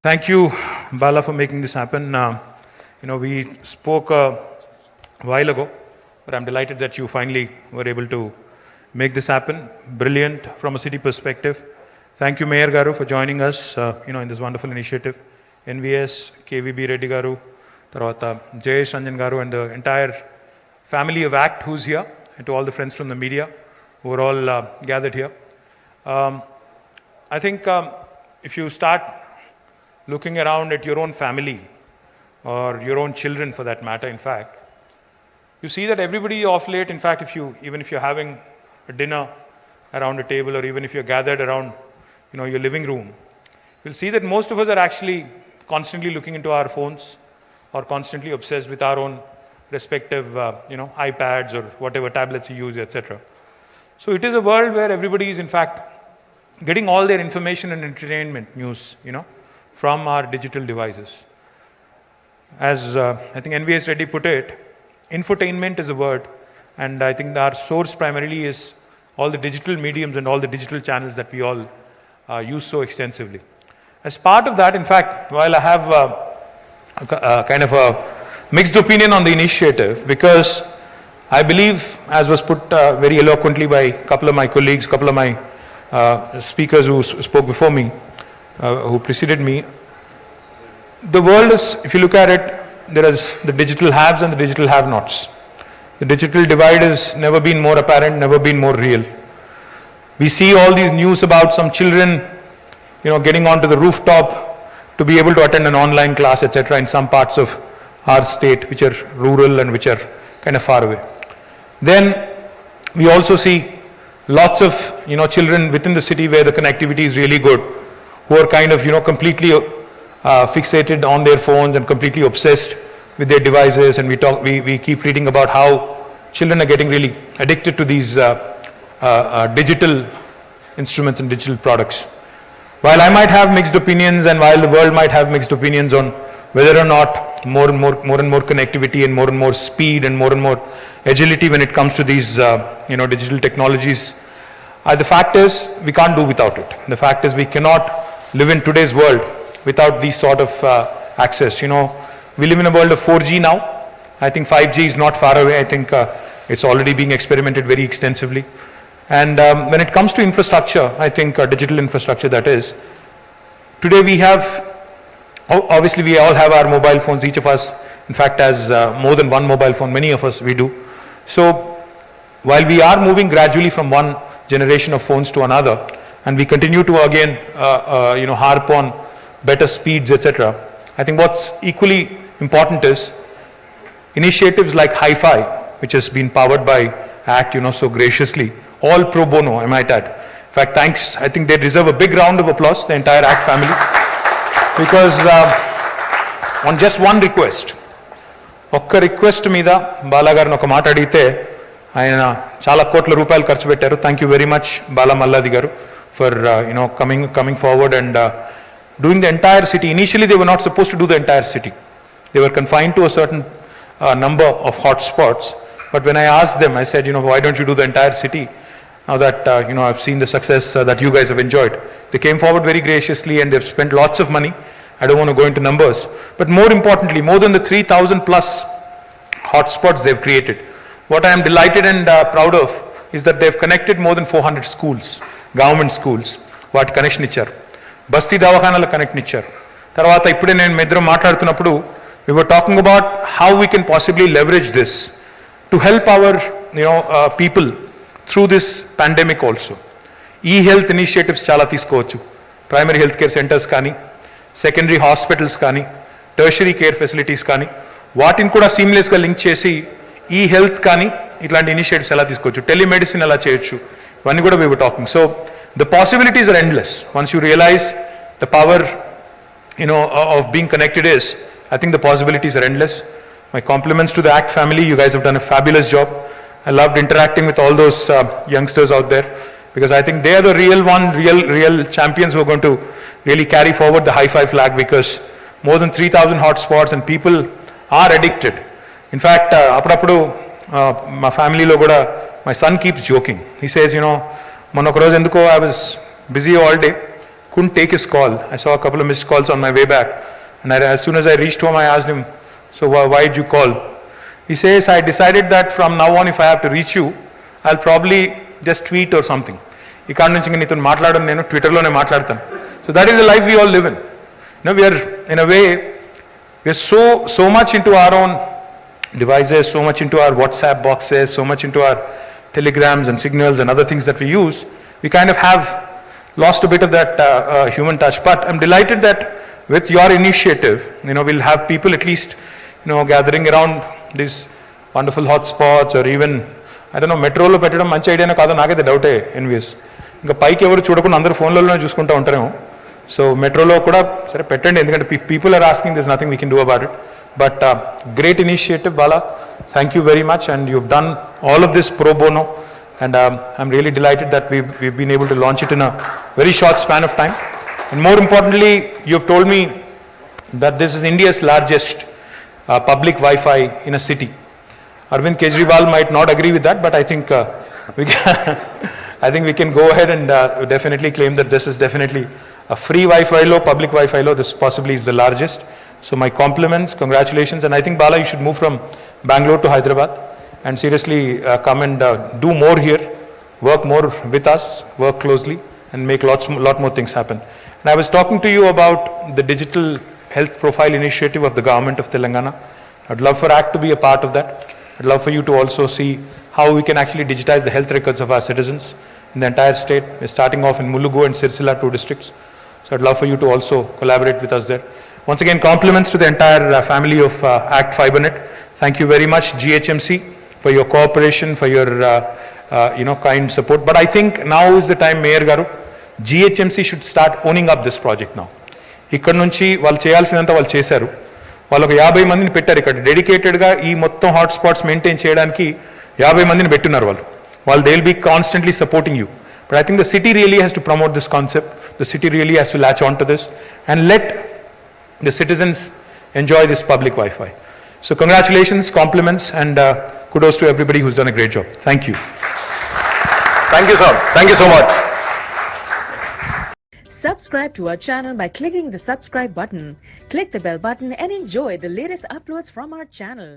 Thank you, Bala, for making this happen. We spoke a while ago, but I'm delighted that you finally were able to make this happen. Brilliant from a city perspective. Thank you, Mayor Garu, for joining us, in this wonderful initiative. NVS, KVB Reddy Garu, Tarvata, Jayesh Ranjan Garu, and the entire family of ACT who's here, and to all the friends from the media who are all gathered here. I think if you start looking around at your own family or your own children for that matter, in fact, you see that everybody off late, in fact, even if you're having a dinner around a table or even if you're gathered around your living room, you'll see that most of us are actually constantly looking into our phones or constantly obsessed with our own respective iPads or whatever tablets you use, etc. So it is a world where everybody is in fact getting all their information and entertainment news, from our digital devices. As I think NVS Reddy put it, infotainment is a word, and I think our source primarily is all the digital mediums and all the digital channels that we all use so extensively. As part of that, in fact, while I have a kind of a mixed opinion on the initiative, because I believe, as was put very eloquently by a couple of my colleagues, a couple of my speakers who spoke before me, who preceded me, the world is, if you look at it, there is the digital haves and the digital have-nots. The digital divide has never been more apparent, never been more real. We see all these news about some children, getting onto the rooftop to be able to attend an online class, etc., in some parts of our state, which are rural and which are kind of far away. Then we also see lots of children within the city where the connectivity is really good, who are kind of completely fixated on their phones and completely obsessed with their devices. And we keep reading about how children are getting really addicted to these digital instruments and digital products. While I might have mixed opinions, and while the world might have mixed opinions on whether or not more and more connectivity and more speed and more agility when it comes to these digital technologies, the fact is we can't do without it. The fact is we cannot live in today's world without these sort of access. We live in a world of 4G now. I think 5G is not far away. I think it's already being experimented very extensively. And when it comes to infrastructure, I think digital infrastructure, that is, today we have, obviously we all have our mobile phones, each of us in fact has more than one mobile phone, many of us we do. So while we are moving gradually from one generation of phones to another, and we continue to again harp on better speeds, etc., I think what's equally important is initiatives like Hi-Fi, which has been powered by ACT so graciously, all pro bono, I might add. In fact, thanks, I think they deserve a big round of applause, the entire ACT family, because on just one request, ఒక్క request మీద బాలా గారిని ఒక మాట అడిగితే ఆయన చాలా కోట్ల రూపాయలు ఖర్చు పెట్టారు. Thank you very much Bala Malladi గారు for coming forward and doing the entire city. Initially they were not supposed to do the entire city. They were confined to a certain number of hotspots. But when I asked them, I said, why don't you do the entire city? Now that I've seen the success that you guys have enjoyed. They came forward very graciously and they've spent lots of money. I don't want to go into numbers, but more importantly, more than the 3,000 plus hotspots they've created. What I am delighted and proud of is that they've connected more than 400 schools, government schools. వాటి connection ఇచ్చారు. బస్తీ దవాఖానాల connection ఇచ్చారు. తర్వాత ఇప్పుడే నేను మిద్దరం మాట్లాడుతున్నప్పుడు we were talking about how we can possibly leverage this to help our people through this pandemic also. E-health initiatives చాలా తీసుకోవచ్చు. ప్రైమరీ హెల్త్ కేర్ సెంటర్స్ కానీ, సెకండరీ హాస్పిటల్స్ కానీ, టెర్షరీ కేర్ ఫెసిలిటీస్ కానీ, వాటిని కూడా సీమ్లెస్గా లింక్ చేసి ఈ హెల్త్ కానీ ఇట్లాంటి ఇనిషియేటివ్స్ ఎలా తీసుకోవచ్చు, టెలిమెడిసిన్ ఎలా చేయొచ్చు, ఇవన్నీ కూడా we were talking. So the possibilities are endless once you realize the power of being connected is. I think the possibilities are endless. My compliments to the ACT family. You guys have done a fabulous job. I loved interacting with all those youngsters out there, because I think they are the real champions who are going to really carry forward the Hi-Fi flag, because more than 3,000 hotspots and people are addicted. In fact, appudu my family lo kuda, my son keeps joking. He says, monoka roju enduko I was busy all day, couldn't take his call. I saw a couple of missed calls on my way back. And as soon as I reached home, I asked him, so why did you call? He says, I decided that from now on, if I have to reach you, I'll probably just tweet or something. So that is the life we all live in. We are, in a way, we are so much into our own devices, so much into our WhatsApp boxes, so much into our telegrams and signals and other things that we use. We kind of have lost a bit of that human touch. But I'm delighted that with your initiative, we'll have people at least, gathering around these wonderful hotspots, or even, I don't know, metro lo pettadam manchi idea na kaado naakaiతే డౌటే NVS. ఇంకా పైకి ఎవరు చూడకుండా అందరూ ఫోన్లలోనే చూసుకుంటూ ఉంటారేమో. So మెట్రోలో కూడా సరే పెట్టండి, ఎందుకంటే people are asking, this nothing we can do about it. But great initiative, Bala. Thank you very much, and you've done all of this pro bono, and I'm really delighted that we've been able to launch it in a very short span of time. And more importantly, you've told me that this is India's largest public Wi-Fi in a city. Arvind Kejriwal might not agree with that, but I think we can go ahead and definitely claim that this is definitely a free Wi-Fi law, public Wi-Fi law. This possibly is the largest. So my compliments, congratulations, and I think, Bala, you should move from Bangalore to Hyderabad and seriously come and do more here, work more with us, work closely, and make lot more things happen. And I was talking to you about the digital health profile initiative of the government of Telangana. I'd love for ACT to be a part of that. I'd love for you to also see how we can actually digitize the health records of our citizens in the entire state. We're starting off in Mulugu and Sirsila, 2 districts. So I'd love for you to also collaborate with us there. Once again, compliments to the entire family of ACT FiberNet. Thank you very much, GHMC, for your cooperation, for your kind support. But I think now is the time, Mayor Garu, GHMC should start owning up this project now. ఇక్కడ నుంచి వాళ్ళు చేయాల్సినంత వాళ్ళు చేశారు. వాళ్ళు ఒక 50 మందిని పెట్టారు ఇక్కడ డెడికేటెడ్గా ఈ మొత్తం హాట్స్పాట్స్ మెయింటైన్ చేయడానికి 50 మందిని పెట్టున్నారు వాళ్ళు they will be constantly supporting you. But I think the city really has to promote this concept. The city really has to latch on to this and let the citizens enjoy this public Wi-Fi. So congratulations, compliments, and kudos to everybody who's done a great job. Thank you. Thank you, sir. Thank you so much. Subscribe to our channel by clicking the subscribe button. Click the bell button and enjoy the latest uploads from our channel.